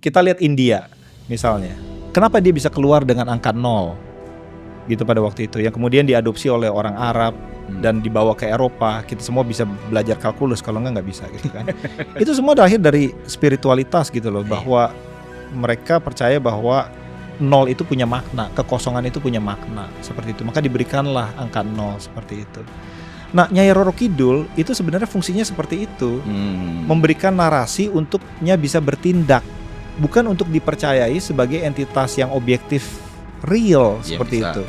Kita lihat India misalnya. Kenapa dia bisa keluar dengan angka 0 gitu pada waktu itu, yang kemudian diadopsi oleh orang Arab dan dibawa ke Eropa. Kita semua bisa belajar kalkulus, kalau nggak bisa gitu kan. Itu semua lahir dari spiritualitas gitu loh, bahwa mereka percaya bahwa 0 itu punya makna, kekosongan itu punya makna, seperti itu. Maka diberikanlah angka 0 seperti itu. Nah, Nyai Roro Kidul itu sebenarnya fungsinya seperti itu, memberikan narasi untuknya bisa bertindak, bukan untuk dipercayai sebagai entitas yang objektif, real seperti itu.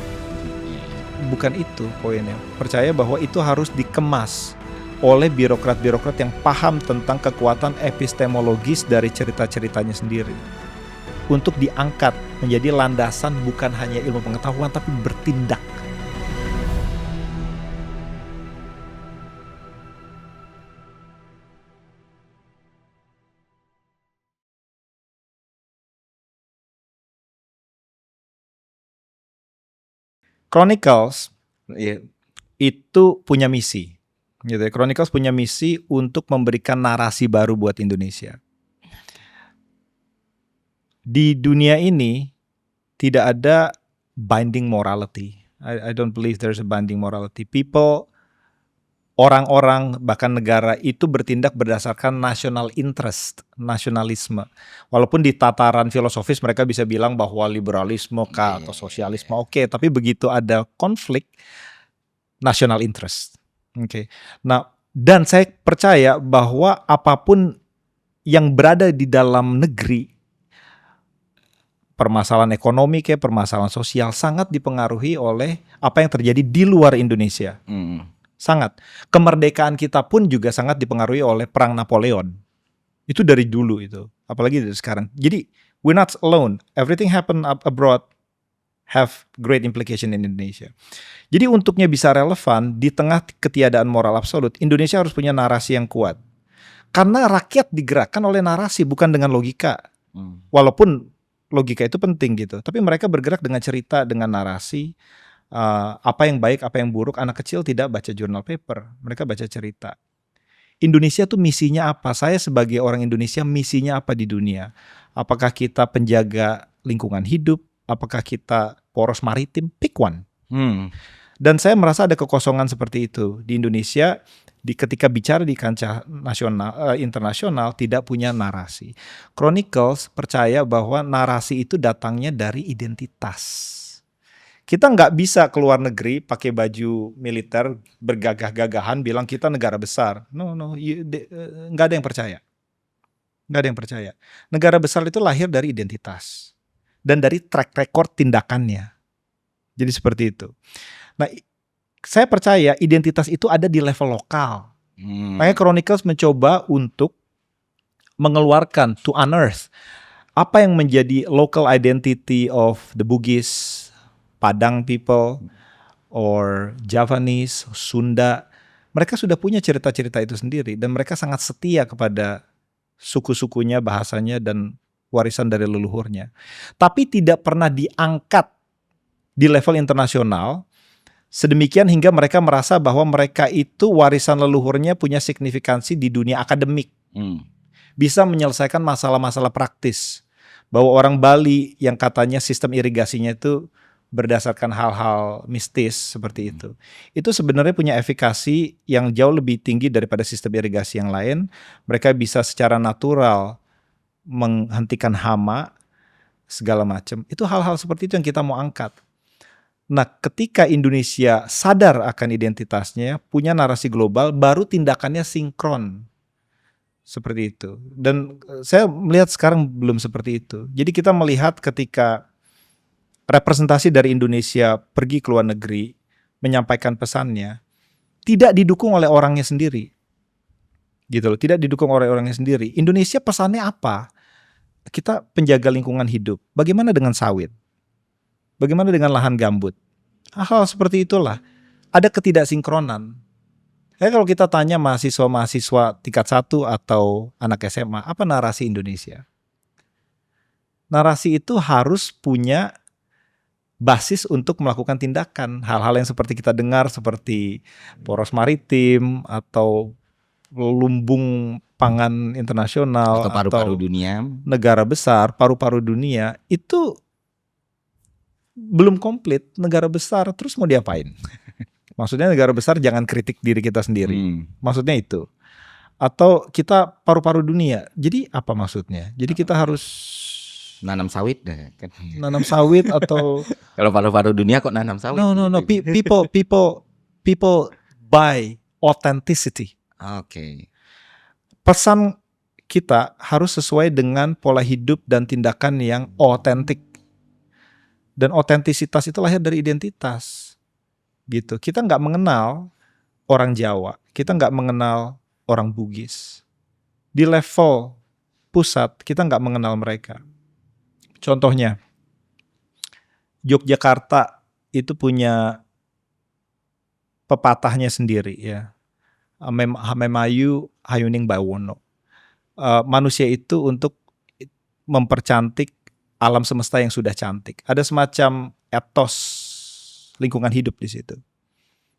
Bukan itu poinnya. Percaya bahwa itu harus dikemas oleh birokrat-birokrat yang paham tentang kekuatan epistemologis dari cerita-ceritanya sendiri, untuk diangkat menjadi landasan bukan hanya ilmu pengetahuan tapi bertindak. Chronicles itu punya misi, gitu ya. Chronicles punya misi untuk memberikan narasi baru buat Indonesia. Di dunia ini tidak ada binding morality. I don't believe there's a binding morality. People, orang-orang bahkan negara itu bertindak berdasarkan national interest, nasionalisme. Walaupun di tataran filosofis mereka bisa bilang bahwa liberalisme atau sosialisme oke, tapi begitu ada konflik, national interest. Oke. Nah, dan saya percaya bahwa apapun yang berada di dalam negeri, permasalahan ekonomi kayak permasalahan sosial, sangat dipengaruhi oleh apa yang terjadi di luar Indonesia. Sangat. Kemerdekaan kita pun juga sangat dipengaruhi oleh perang Napoleon. Itu dari dulu itu, apalagi dari sekarang. Jadi we're not alone. Everything happen abroad have great implication in Indonesia. Jadi untuknya bisa relevan di tengah ketiadaan moral absolut, Indonesia harus punya narasi yang kuat. Karena rakyat digerakkan oleh narasi, bukan dengan logika. Walaupun logika itu penting gitu, tapi mereka bergerak dengan cerita, dengan narasi. Apa yang baik, apa yang buruk. Anak kecil tidak baca journal paper, mereka baca cerita. Indonesia tuh misinya apa? Saya sebagai orang Indonesia misinya apa di dunia? Apakah kita penjaga lingkungan hidup? Apakah kita poros maritim? Pick one. Dan saya merasa ada kekosongan seperti itu di Indonesia. Ketika bicara di kancah nasional, internasional, tidak punya narasi. Chronicles percaya bahwa narasi itu datangnya dari identitas. Kita nggak bisa keluar negeri pakai baju militer bergagah-gagahan bilang kita negara besar. No, nggak ada yang percaya. Nggak ada yang percaya. Negara besar itu lahir dari identitas dan dari track record tindakannya. Jadi seperti itu. Nah, saya percaya identitas itu ada di level lokal. Makanya Chronicles mencoba untuk mengeluarkan, to unearth, apa yang menjadi local identity of the Bugis, Padang people, or Javanese, Sunda. Mereka sudah punya cerita-cerita itu sendiri, dan mereka sangat setia kepada suku-sukunya, bahasanya, dan warisan dari leluhurnya. Tapi tidak pernah diangkat di level internasional, sedemikian hingga mereka merasa bahwa mereka itu warisan leluhurnya punya signifikansi di dunia akademik. Bisa menyelesaikan masalah-masalah praktis. Bahwa orang Bali yang katanya sistem irigasinya itu berdasarkan hal-hal mistis seperti itu. Itu sebenarnya punya efikasi yang jauh lebih tinggi daripada sistem irigasi yang lain. Mereka bisa secara natural menghentikan hama, segala macam. Itu hal-hal seperti itu yang kita mau angkat. Nah, ketika Indonesia sadar akan identitasnya, punya narasi global, baru tindakannya sinkron. Seperti itu. Dan saya melihat sekarang belum seperti itu. Jadi kita melihat ketika representasi dari Indonesia pergi ke luar negeri, menyampaikan pesannya, tidak didukung oleh orangnya sendiri. Gitu loh, tidak didukung oleh orangnya sendiri. Indonesia pesannya apa? Kita penjaga lingkungan hidup. Bagaimana dengan sawit? Bagaimana dengan lahan gambut? Hal-hal seperti itulah. Ada ketidaksinkronan. Kalau kita tanya mahasiswa-mahasiswa tingkat 1 atau anak SMA, apa narasi Indonesia? Narasi itu harus punya basis untuk melakukan tindakan. Hal-hal yang seperti kita dengar, seperti poros maritim atau lumbung pangan internasional atau paru-paru dunia, negara besar, paru-paru dunia itu belum komplit. Negara besar terus mau diapain? Maksudnya negara besar jangan kritik diri kita sendiri. Maksudnya itu. Atau kita paru-paru dunia. Jadi apa maksudnya? Jadi kita harus nanam sawit kan. Nanam sawit atau kalau paru-paru dunia kok nanam sawit? No. People buy authenticity. Oke. Pesan kita harus sesuai dengan pola hidup dan tindakan yang otentik. Dan otentisitas itu lahir dari identitas. Gitu. Kita nggak mengenal orang Jawa, kita nggak mengenal orang Bugis. Di level pusat kita nggak mengenal mereka. Contohnya, Yogyakarta itu punya pepatahnya sendiri ya. Hamemayu Hayuning Bawono. Manusia itu untuk mempercantik alam semesta yang sudah cantik. Ada semacam etos lingkungan hidup di situ.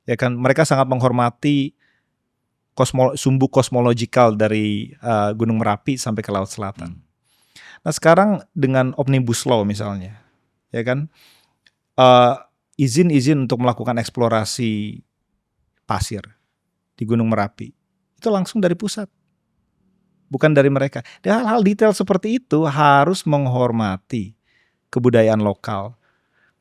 Ya kan, mereka sangat menghormati sumbu kosmologikal dari Gunung Merapi sampai ke Laut Selatan. Nah, sekarang dengan Omnibus Law misalnya, ya kan, izin-izin untuk melakukan eksplorasi pasir di Gunung Merapi itu langsung dari pusat, bukan dari mereka. Dan hal-hal detail seperti itu harus menghormati kebudayaan lokal.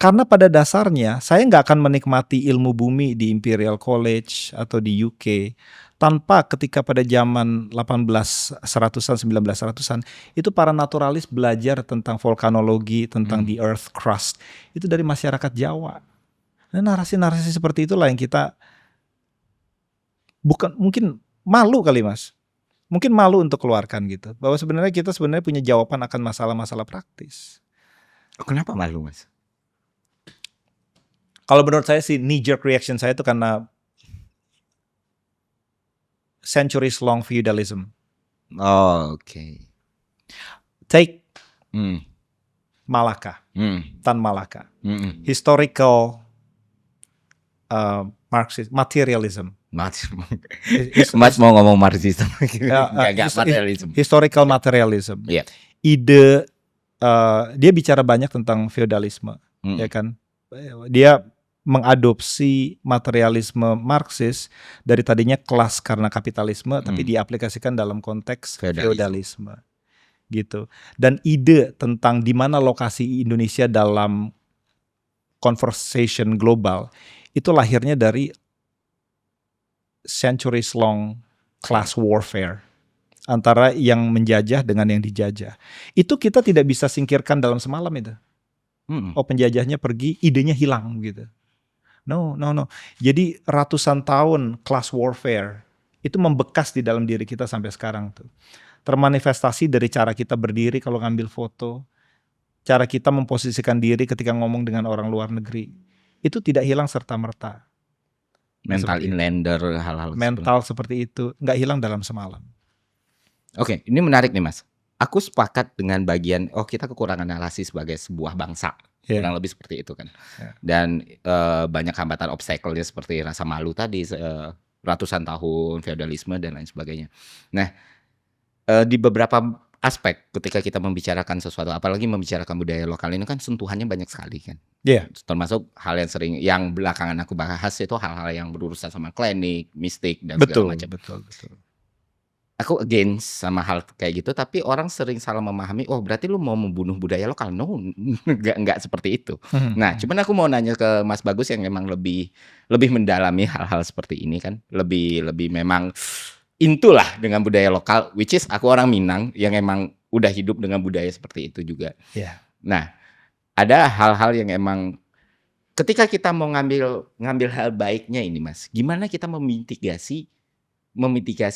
Karena pada dasarnya saya nggak akan menikmati ilmu bumi di Imperial College atau di UK tanpa ketika pada zaman 1800-an, 1900-an itu para naturalis belajar tentang vulkanologi, tentang the earth crust. Itu dari masyarakat Jawa. Nah, narasi-narasi seperti itulah yang kita mungkin malu kali Mas. Mungkin malu untuk keluarkan gitu. Bahwa sebenarnya kita punya jawaban akan masalah-masalah praktis. Kenapa malu Mas? Kalau menurut saya sih knee jerk reaction saya itu karena centuries long feudalism. Oke. Take Malacca, Tan Malacca. Historical Marxist materialism. Mas mau ngomong Marxisme. Gak materialism. Historical materialism. Yeah. Ide dia bicara banyak tentang feudalisme, ya kan? Dia mengadopsi materialisme Marxis dari tadinya kelas karena kapitalisme, tapi diaplikasikan dalam konteks feudalisme, gitu. Dan ide tentang di mana lokasi Indonesia dalam conversation global itu lahirnya dari centuries long class warfare antara yang menjajah dengan yang dijajah. Itu kita tidak bisa singkirkan dalam semalam itu. Oh, penjajahnya pergi, idenya hilang gitu. No. Jadi ratusan tahun class warfare itu membekas di dalam diri kita sampai sekarang tuh. Termanifestasi dari cara kita berdiri kalau ngambil foto, cara kita memposisikan diri ketika ngomong dengan orang luar negeri. Itu tidak hilang serta-merta. Mental inlander, hal-hal seperti itu nggak hilang dalam semalam. Oke, ini menarik nih Mas. Aku sepakat dengan bagian kita kekurangan narasi sebagai sebuah bangsa. Kurang lebih seperti itu kan. Dan banyak hambatan obstacle-nya seperti rasa malu tadi, ratusan tahun feudalisme dan lain sebagainya. Nah, di beberapa aspek ketika kita membicarakan sesuatu, apalagi membicarakan budaya lokal ini kan sentuhannya banyak sekali kan. Termasuk hal yang sering yang belakangan aku bahas itu hal-hal yang berurusan sama klinik, mistik dan segala macam. Betul. Aku against sama hal kayak gitu, tapi orang sering salah memahami, berarti lu mau membunuh budaya lokal. No, enggak seperti itu. Nah, cuman aku mau nanya ke Mas Bagus yang memang lebih mendalami hal-hal seperti ini kan, lebih memang intulah dengan budaya lokal, which is aku orang Minang yang emang udah hidup dengan budaya seperti itu juga. Nah, ada hal-hal yang emang ketika kita mau ngambil hal baiknya ini Mas, gimana kita memitigasi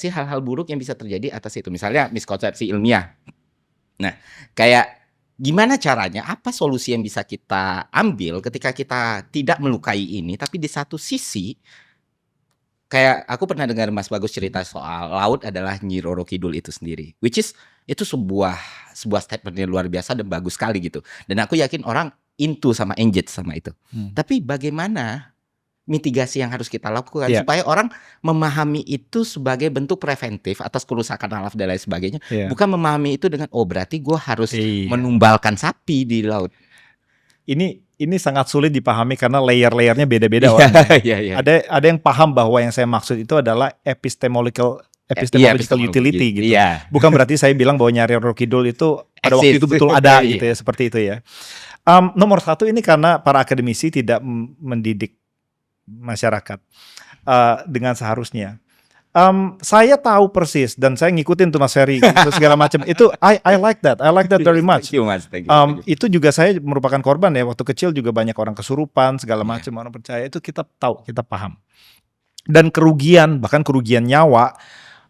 hal-hal buruk yang bisa terjadi atas itu. Misalnya miskonsepsi ilmiah. Nah, kayak gimana caranya, apa solusi yang bisa kita ambil ketika kita tidak melukai ini, tapi di satu sisi, kayak aku pernah dengar Mas Bagus cerita soal laut adalah Nyi Roro Kidul itu sendiri. Which is, itu sebuah statement yang luar biasa dan bagus sekali gitu. Dan aku yakin orang into sama engage sama itu. Tapi bagaimana mitigasi yang harus kita lakukan Iya. supaya orang memahami itu sebagai bentuk preventif atas kerusakan alam dan lain sebagainya, Iya. bukan memahami itu dengan berarti gue harus Iya. menumbalkan sapi di laut. Ini sangat sulit dipahami karena layer-layernya beda-beda orangnya. Iya. Ada yang paham bahwa yang saya maksud itu adalah epistemological utility gitu. Iya. Bukan berarti saya bilang bahwa nyari Roh Kidul itu pada waktu itu betul ada gitu ya, seperti itu ya. Nomor satu ini karena para akademisi tidak mendidik masyarakat dengan seharusnya. Saya tahu persis dan saya ngikutin tuh Mas Ferry gitu, segala macam. Itu I like that very much. Thank you, Mas. Thank you. Itu juga saya merupakan korban ya, waktu kecil juga banyak orang kesurupan segala macam, orang percaya itu, kita tahu, kita paham. Dan kerugian, bahkan kerugian nyawa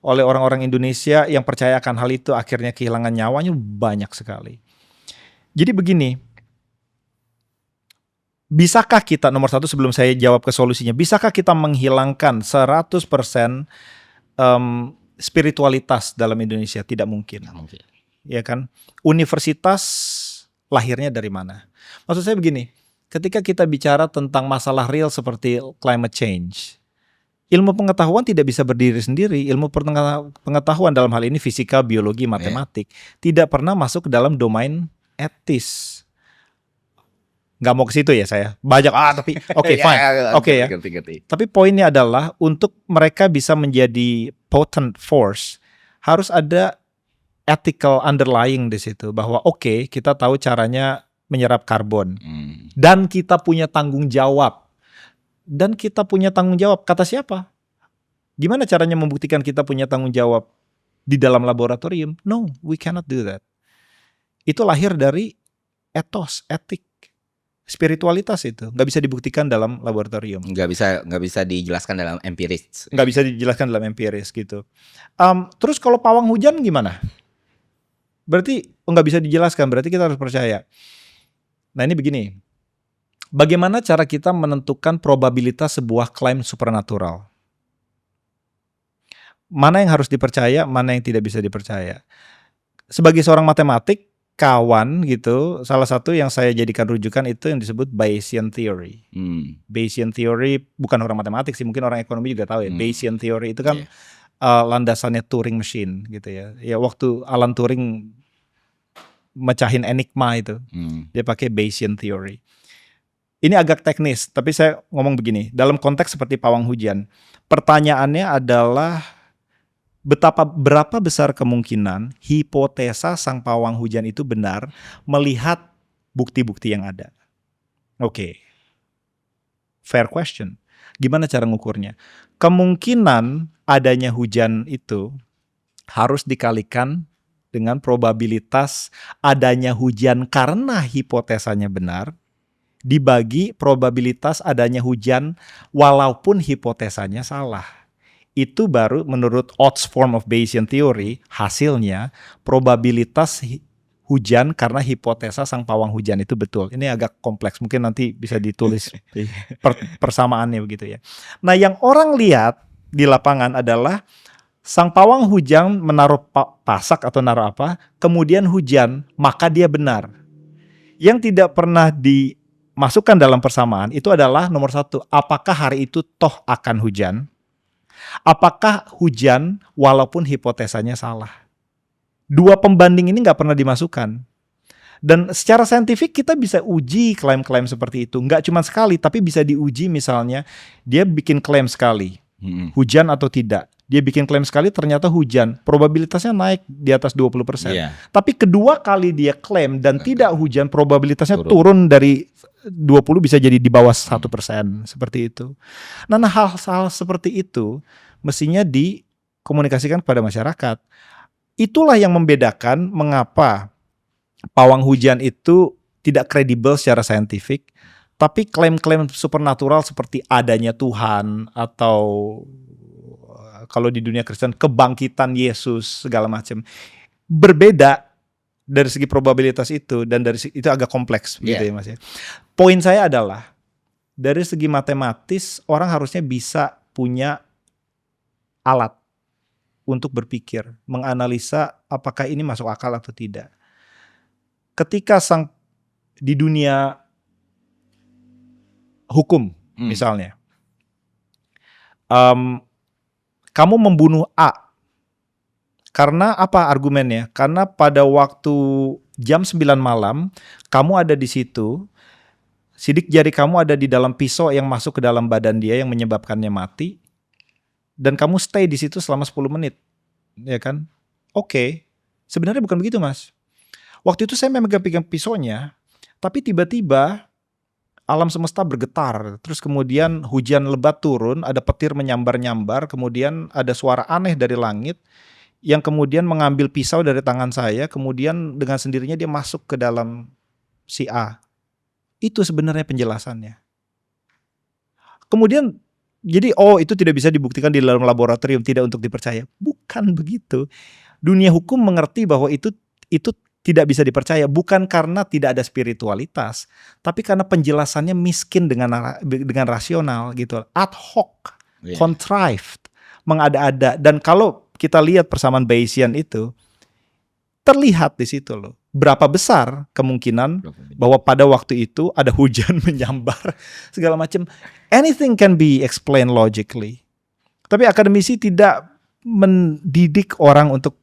oleh orang-orang Indonesia yang percaya akan hal itu akhirnya kehilangan nyawanya banyak sekali. Jadi begini, bisakah kita, nomor satu sebelum saya jawab ke solusinya, bisakah kita menghilangkan 100% spiritualitas dalam Indonesia? Tidak mungkin. Ya kan? Universitas lahirnya dari mana? Maksud saya begini, ketika kita bicara tentang masalah real seperti climate change, ilmu pengetahuan tidak bisa berdiri sendiri. Ilmu pengetahuan dalam hal ini fisika, biologi, matematik tidak pernah masuk ke dalam domain etis. Nggak mau ke situ ya saya. Banyak tapi fine. Ya. Tapi poinnya adalah untuk mereka bisa menjadi potent force harus ada ethical underlying di situ, bahwa kita tahu caranya menyerap karbon dan kita punya tanggung jawab. Dan kita punya tanggung jawab, kata siapa? Gimana caranya membuktikan kita punya tanggung jawab di dalam laboratorium? No, we cannot do that. Itu lahir dari etos, etik, spiritualitas, itu nggak bisa dibuktikan dalam laboratorium. Nggak bisa dijelaskan dalam empiris. Nggak bisa dijelaskan dalam empiris gitu. Terus kalau pawang hujan gimana? Berarti nggak bisa dijelaskan, berarti kita harus percaya. Nah ini begini, bagaimana cara kita menentukan probabilitas sebuah klaim supernatural? Mana yang harus dipercaya, mana yang tidak bisa dipercaya? Sebagai seorang matematik, kawan gitu, salah satu yang saya jadikan rujukan itu yang disebut Bayesian Theory. Bayesian Theory bukan orang matematik sih, mungkin orang ekonomi juga tahu ya. Bayesian Theory itu kan landasannya Turing Machine gitu ya. Ya waktu Alan Turing mecahin enigma itu, dia pakai Bayesian Theory. Ini agak teknis, tapi saya ngomong begini, dalam konteks seperti pawang hujan, pertanyaannya adalah berapa besar kemungkinan hipotesa sang pawang hujan itu benar melihat bukti-bukti yang ada. Fair question. Gimana cara ngukurnya? Kemungkinan adanya hujan itu harus dikalikan dengan probabilitas adanya hujan karena hipotesanya benar, dibagi probabilitas adanya hujan walaupun hipotesanya salah. Itu baru menurut odds form of Bayesian Theory, hasilnya probabilitas hujan karena hipotesa sang pawang hujan itu betul. Ini agak kompleks, mungkin nanti bisa ditulis persamaannya begitu ya. Nah yang orang lihat di lapangan adalah sang pawang hujan menaruh pasak atau naruh apa, kemudian hujan, maka dia benar. Yang tidak pernah dimasukkan dalam persamaan itu adalah nomor satu, apakah hari itu toh akan hujan? Apakah hujan walaupun hipotesanya salah? Dua pembanding ini nggak pernah dimasukkan. Dan secara saintifik kita bisa uji klaim-klaim seperti itu. Nggak cuma sekali, tapi bisa diuji misalnya dia bikin klaim sekali, hujan atau tidak. Dia bikin klaim sekali ternyata hujan, probabilitasnya naik di atas 20%. Tapi kedua kali dia klaim dan tidak hujan, probabilitasnya turun dari 20 bisa jadi di bawah 1%, seperti itu. Nah hal-hal seperti itu mestinya dikomunikasikan kepada masyarakat. Itulah yang membedakan mengapa pawang hujan itu tidak kredibel secara saintifik, tapi klaim-klaim supernatural seperti adanya Tuhan atau kalau di dunia Kristen kebangkitan Yesus segala macam berbeda dari segi probabilitas itu, dan dari itu agak kompleks gitu ya Mas ya. Poin saya adalah dari segi matematis orang harusnya bisa punya alat untuk berpikir, menganalisa apakah ini masuk akal atau tidak. Ketika di dunia hukum misalnya, kamu membunuh A. Karena apa argumennya? Karena pada waktu jam 9 malam, kamu ada di situ, sidik jari kamu ada di dalam pisau yang masuk ke dalam badan dia yang menyebabkannya mati, dan kamu stay di situ selama 10 menit. Ya kan? Oke. Sebenarnya bukan begitu, Mas. Waktu itu saya memegang pisaunya, tapi tiba-tiba alam semesta bergetar, terus kemudian hujan lebat turun, ada petir menyambar-nyambar, kemudian ada suara aneh dari langit, yang kemudian mengambil pisau dari tangan saya, kemudian dengan sendirinya dia masuk ke dalam si A. Itu sebenarnya penjelasannya. Kemudian, jadi itu tidak bisa dibuktikan di dalam laboratorium, tidak untuk dipercaya. Bukan begitu. Dunia hukum mengerti bahwa itu tidak bisa dipercaya, bukan karena tidak ada spiritualitas, tapi karena penjelasannya miskin dengan rasional gitu, ad hoc, contrived, mengada-ada. Dan kalau kita lihat persamaan Bayesian itu, terlihat di situ loh, berapa besar kemungkinan bahwa pada waktu itu ada hujan menyambar segala macam. Anything can be explained logically. Tapi akademisi tidak mendidik orang untuk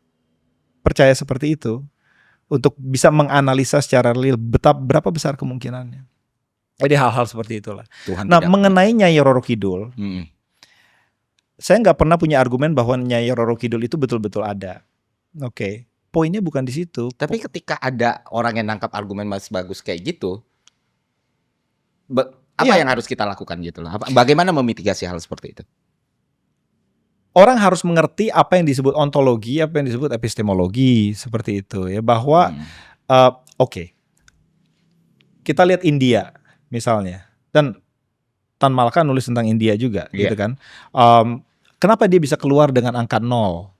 percaya seperti itu, untuk bisa menganalisa secara real berapa besar kemungkinannya. Jadi hal-hal seperti itulah. Nah, mengenai Nyai Roro Kidul, saya nggak pernah punya argumen bahwa Nyai Roro Kidul itu betul-betul ada. Oke. Poinnya bukan di situ. Tapi ketika ada orang yang nangkap argumen Mas Bagus kayak gitu, apa yang harus kita lakukan gitu loh? Bagaimana memitigasi hal seperti itu? Orang harus mengerti apa yang disebut ontologi, apa yang disebut epistemologi, seperti itu ya. Bahwa kita lihat India misalnya, dan Tan Malaka nulis tentang India juga, gitu kan. Kenapa dia bisa keluar dengan angka 0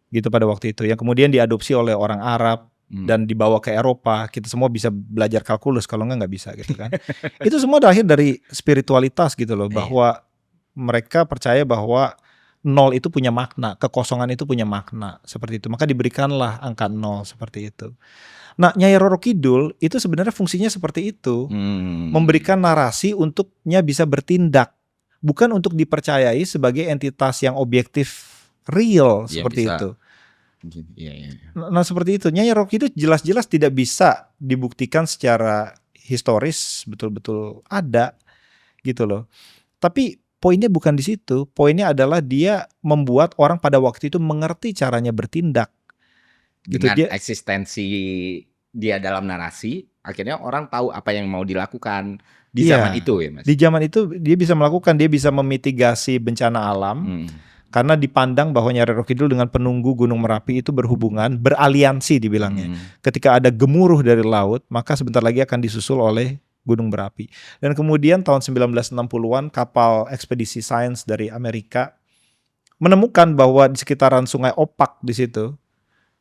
gitu pada waktu itu, yang kemudian diadopsi oleh orang Arab dan dibawa ke Eropa. Kita semua bisa belajar kalkulus, kalau nggak bisa gitu kan. Itu semua lahir dari spiritualitas gitu loh, bahwa mereka percaya bahwa 0 itu punya makna, kekosongan itu punya makna, seperti itu. Maka diberikanlah angka 0 seperti itu. Nah, Nyai Roro Kidul itu sebenarnya fungsinya seperti itu, memberikan narasi untuknya bisa bertindak, bukan untuk dipercayai sebagai entitas yang objektif real seperti itu. Nah, seperti itu. Nyai Roro Kidul jelas-jelas tidak bisa dibuktikan secara historis betul-betul ada gitu loh. Tapi poinnya bukan di situ. Poinnya adalah dia membuat orang pada waktu itu mengerti caranya bertindak. Gitu. Dengan eksistensi dia dalam narasi, akhirnya orang tahu apa yang mau dilakukan di zaman itu ya, Mas. Di zaman itu dia bisa melakukan, dia bisa memitigasi bencana alam. Karena dipandang bahwa Nyai Roro Kidul dengan penunggu Gunung Merapi itu berhubungan, beraliansi dibilangnya. Ketika ada gemuruh dari laut, maka sebentar lagi akan disusul oleh Gunung Berapi. Dan kemudian tahun 1960-an kapal ekspedisi sains dari Amerika menemukan bahwa di sekitaran Sungai Opak di situ,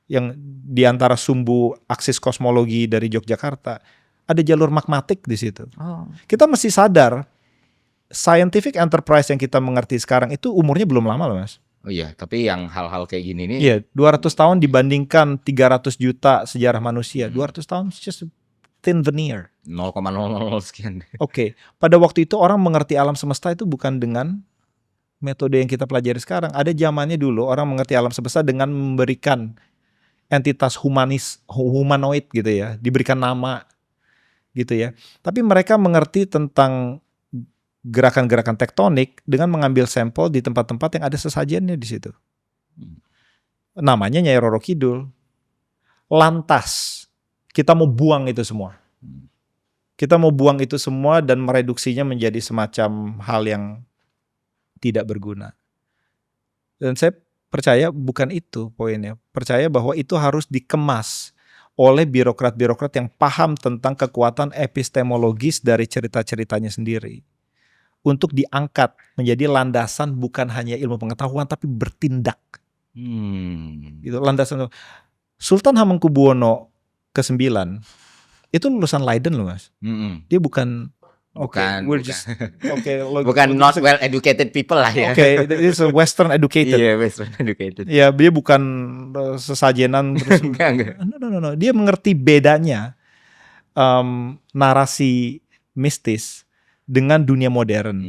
yang di antara sumbu aksis kosmologi dari Yogyakarta, ada jalur magmatik di situ. Kita mesti sadar, scientific enterprise yang kita mengerti sekarang itu umurnya belum lama loh, Mas. Oh iya, tapi yang hal-hal kayak gini nih. Iya, 200 tahun dibandingkan 300 juta sejarah manusia. 200 tahun just thin veneer. 0,00 sekian. Oke, pada waktu itu orang mengerti alam semesta itu bukan dengan metode yang kita pelajari sekarang. Ada zamannya dulu orang mengerti alam semesta dengan memberikan entitas humanoid gitu ya, diberikan nama gitu ya. Tapi mereka mengerti tentang gerakan-gerakan tektonik dengan mengambil sampel di tempat-tempat yang ada sesajennya di situ. Namanya Nyai Roro Kidul. Lantas kita mau buang itu semua. Kita mau buang itu semua dan mereduksinya menjadi semacam hal yang tidak berguna. Dan saya percaya bukan itu poinnya. Percaya bahwa itu harus dikemas oleh birokrat-birokrat yang paham tentang kekuatan epistemologis dari cerita-ceritanya sendiri. Untuk diangkat menjadi landasan bukan hanya ilmu pengetahuan tapi bertindak. Gitu, landasan. Sultan Hamengkubuwono ke-9 itu lulusan Leiden loh, Mas. Dia bukan not well educated people lah ya. This is Western educated. Western educated. Ya, dia bukan sesajenan terus. No. Dia mengerti bedanya narasi mistis dengan dunia modern.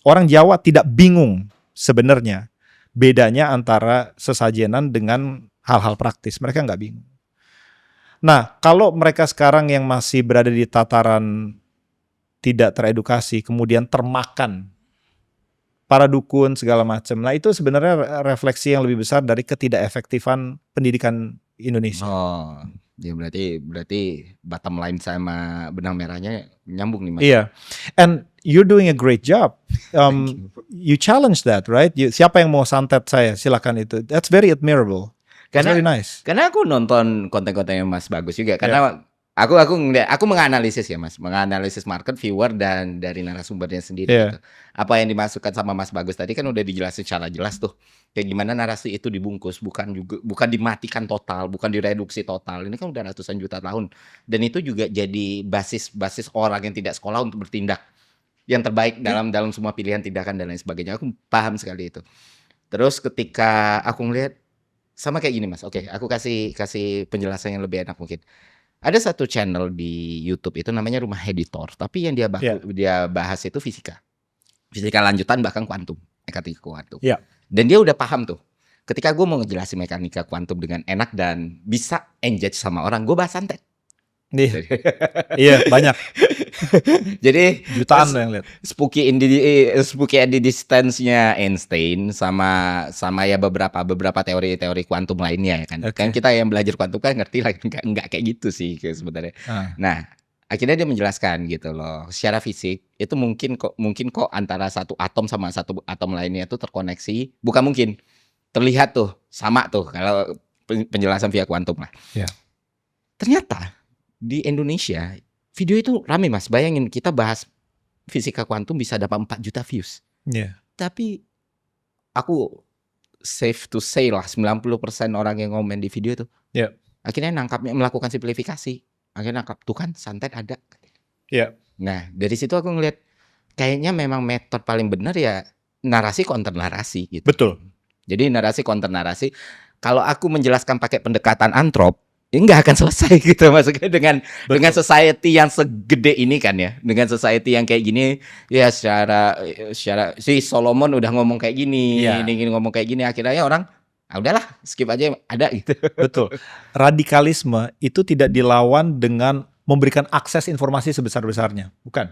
Orang Jawa tidak bingung sebenarnya bedanya antara sesajenan dengan hal-hal praktis. Mereka nggak bingung. Nah, kalau mereka sekarang yang masih berada di tataran tidak teredukasi, kemudian termakan para dukun segala macam. Nah, itu sebenarnya refleksi yang lebih besar dari ketidakefektifan pendidikan Indonesia. Oh, ya berarti bottom line sama benang merahnya nyambung nih Mas. Iya, and you're doing a great job. You challenge that, right? Siapa yang mau santet saya? Silakan itu. That's very admirable. That's very nice. Karena aku nonton konten-kontennya Mas Bagus juga. Karena aku menganalisis ya Mas, menganalisis market, viewer dan dari narasumbernya sendiri. Gitu. Apa yang dimasukkan sama Mas Bagus tadi kan udah dijelasin secara jelas tuh. Kayak gimana narasi itu dibungkus, bukan dimatikan total, bukan direduksi total. Ini kan udah ratusan juta tahun. Dan itu juga jadi basis orang yang tidak sekolah untuk bertindak yang terbaik dalam semua pilihan tindakan dan lain sebagainya. Aku paham sekali itu. Terus ketika aku ngelihat sama kayak gini Mas. Oke, aku kasih penjelasan yang lebih enak mungkin. Ada satu channel di YouTube itu namanya Rumah Editor, tapi yang dia bahas itu fisika lanjutan bahkan kuantum, mekanika kuantum. Dan dia udah paham tuh. Ketika gue mau ngejelasin mekanika kuantum dengan enak dan bisa engage sama orang, gue bahas santet. Iya, banyak. Jadi jutaan yang lihat. Spooky at the Distance-nya Einstein sama ya beberapa teori-teori kuantum lainnya ya kan. Kan kita yang belajar kuantum kan ngerti lah enggak kayak gitu sih sebenarnya. Nah, akhirnya dia menjelaskan gitu loh. Secara fisik itu mungkin kok antara satu atom sama satu atom lainnya itu terkoneksi. Bukan mungkin. Terlihat tuh sama tuh kalau penjelasan via kuantum lah. Ternyata di Indonesia video itu rame Mas. Bayangin kita bahas fisika kuantum bisa dapat 4 juta views. Tapi aku safe to say lah 90% orang yang komen di video itu akhirnya melakukan simplifikasi. Akhirnya nangkap tuh kan santet ada. Nah dari situ aku ngeliat kayaknya memang metode paling benar ya narasi counter narasi gitu. Betul. Jadi narasi counter narasi. Kalau aku menjelaskan pakai pendekatan antrop, ya nggak akan selesai gitu maksudnya dengan society yang segede ini kan ya, dengan society yang kayak gini ya secara si Solomon udah ngomong kayak gini, ini ngomong kayak gini akhirnya orang udahlah skip aja ada gitu. Betul. Radikalisme itu tidak dilawan dengan memberikan akses informasi sebesar-besarnya, bukan.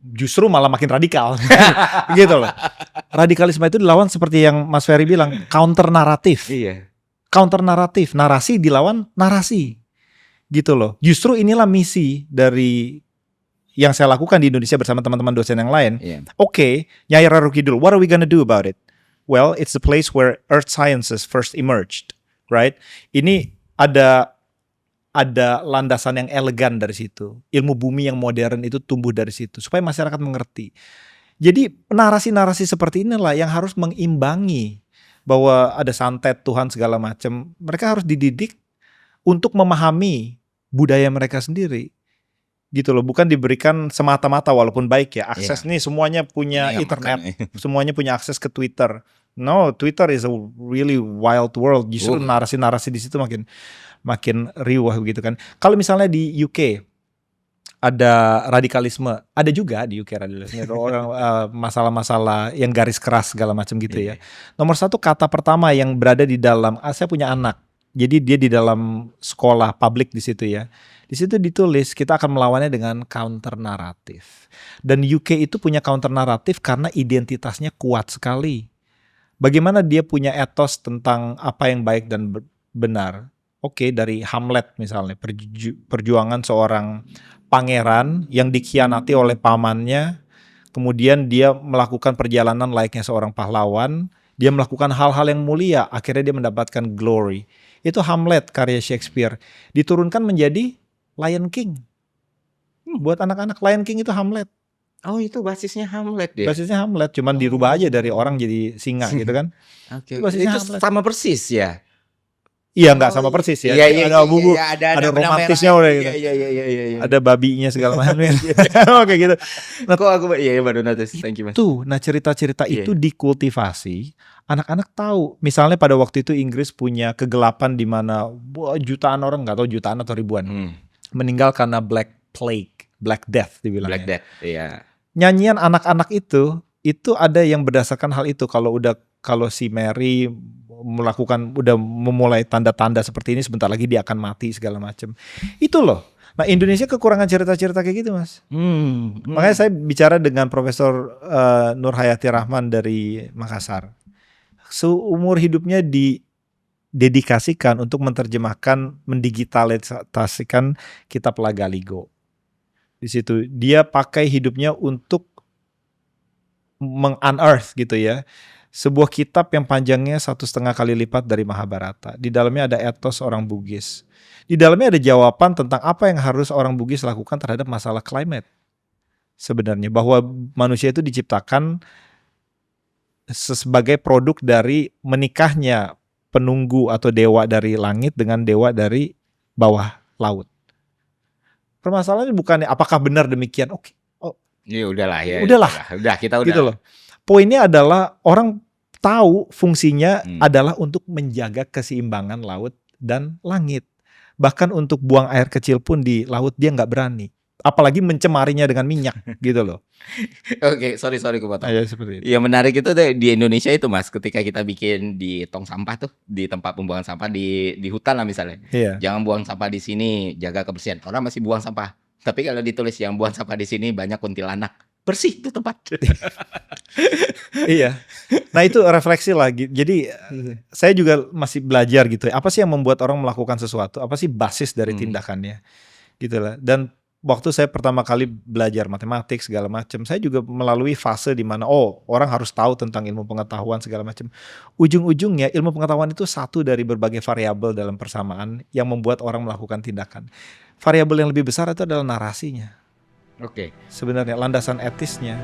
Justru malah makin radikal gitu loh. Radikalisme itu dilawan seperti yang Mas Ferry bilang, counter naratif. Counter naratif, narasi dilawan narasi. Gitu loh. Justru inilah misi dari yang saya lakukan di Indonesia bersama teman-teman dosen yang lain. Oke, Nyai Raro Kidul, what are we gonna do about it? Well, it's the place where earth sciences first emerged, right? Ini ada landasan yang elegan dari situ. Ilmu bumi yang modern itu tumbuh dari situ supaya masyarakat mengerti. Jadi narasi-narasi seperti inilah yang harus mengimbangi bahwa ada santet Tuhan segala macam. Mereka harus dididik untuk memahami budaya mereka sendiri. Gitu loh, bukan diberikan semata-mata walaupun baik ya. Akses nih semuanya punya internet, semuanya punya akses ke Twitter. No, Twitter is a really wild world. Justru narasi-narasi di situ makin riuh begitu kan. Kalau misalnya di UK ada radikalisme, ada juga di UK radikalisme orang masalah-masalah yang garis keras segala macam gitu ya. Nomor satu kata pertama yang berada di dalam, saya punya anak, jadi dia di dalam sekolah publik di situ ya. Di situ ditulis kita akan melawannya dengan counter naratif. Dan UK itu punya counter naratif karena identitasnya kuat sekali. Bagaimana dia punya etos tentang apa yang baik dan benar. Oke, dari Hamlet misalnya, perjuangan seorang pangeran yang dikhianati oleh pamannya, kemudian dia melakukan perjalanan layaknya seorang pahlawan, dia melakukan hal-hal yang mulia, akhirnya dia mendapatkan glory. Itu Hamlet karya Shakespeare, diturunkan menjadi Lion King. Buat anak-anak Lion King itu Hamlet. Oh itu basisnya Hamlet deh. Basisnya Hamlet, cuman dirubah aja dari orang jadi singa gitu kan. Itu sama persis ya. Iya nggak sama persis ya. Ada bubu, ada romantisnya udah gitu. Iya. Ada babinya segala macam. Oke gitu. Nah, kok aku baru notice. Thank you Mas. Nah cerita-cerita itu dikultivasi. Anak-anak tahu. Misalnya pada waktu itu Inggris punya kegelapan di mana jutaan orang, nggak tahu jutaan atau ribuan meninggal karena Black Plague. Black Death dibilangnya. Black Death, iya. Nyanyian anak-anak itu ada yang berdasarkan hal itu. Kalau si Mary udah memulai tanda-tanda seperti ini, sebentar lagi dia akan mati segala macam. Itu loh. Nah, Indonesia kekurangan cerita-cerita kayak gitu, Mas. Makanya saya bicara dengan Profesor Nur Hayati Rahman dari Makassar. Seumur hidupnya didedikasikan untuk mendigitalisasikan kitab Lagaligo. Di situ dia pakai hidupnya untuk meng-unearth gitu ya, sebuah kitab yang panjangnya 1,5 kali lipat dari Mahabharata. Di dalamnya ada etos orang Bugis. Di dalamnya ada jawaban tentang apa yang harus orang Bugis lakukan terhadap masalah climate. Sebenarnya bahwa manusia itu diciptakan sebagai produk dari menikahnya penunggu atau dewa dari langit dengan dewa dari bawah laut. Permasalahannya bukannya apakah benar demikian? Oke. Oh, ya udahlah ya. Udahlah. Udah kita udah. Gitu loh. Poinnya adalah orang tahu fungsinya adalah untuk menjaga keseimbangan laut dan langit. Bahkan untuk buang air kecil pun di laut dia nggak berani. Apalagi mencemarinya dengan minyak gitu loh. Oke, sorry kepotong. Ya, seperti itu. Yang menarik itu di Indonesia itu, Mas, ketika kita bikin di tong sampah tuh, di tempat pembuangan sampah di hutan lah misalnya. Iya. Jangan buang sampah di sini, jaga kebersihan. Orang masih buang sampah. Tapi kalau ditulis yang buang sampah di sini banyak kuntilanak. Bersih itu tempat. Iya. Nah, itu refleksi lagi. Jadi saya juga masih belajar gitu ya. Apa sih yang membuat orang melakukan sesuatu? Apa sih basis dari tindakannya? Gitu lah. Dan waktu saya pertama kali belajar matematik segala macam, saya juga melalui fase di mana orang harus tahu tentang ilmu pengetahuan segala macam. Ujung-ujungnya ilmu pengetahuan itu satu dari berbagai variabel dalam persamaan yang membuat orang melakukan tindakan. Variabel yang lebih besar itu adalah narasinya. Oke. Sebenarnya landasan etisnya.